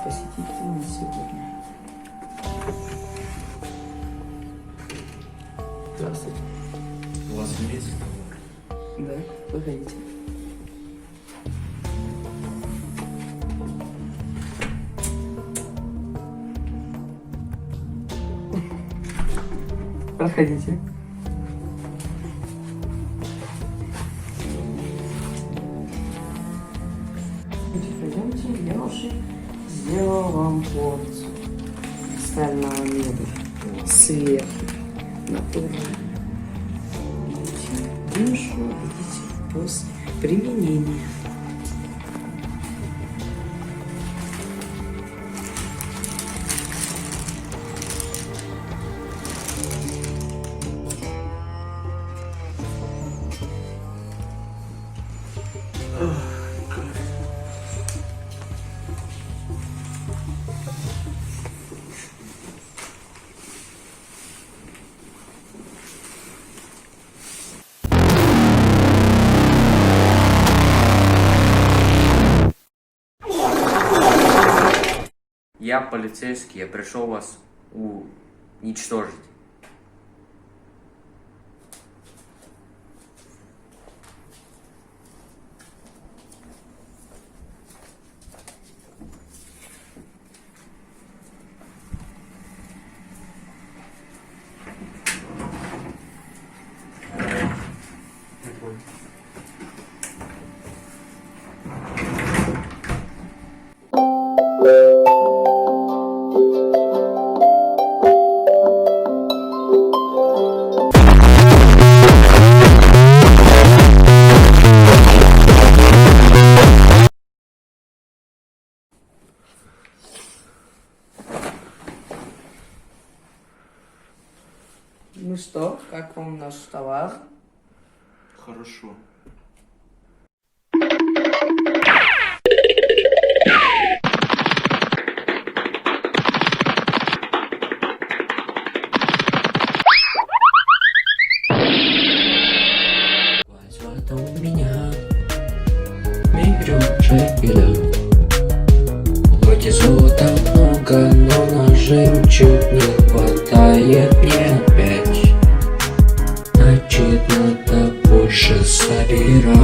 посетителей на сегодня. Здравствуйте. У вас имеется товар? Да, выходите. Проходите. Пойдемте, я уже сделал вам порцию стального меда сверху натурально. Видите, видите, после применения. Я полицейский, я пришел вас уничтожить. Ну что, как вам наш товар? Хорошо. Вот у меня берет шепеля. Вроде золота много, но на жемчуг не хватает мне опять. Значит, надо больше собирать.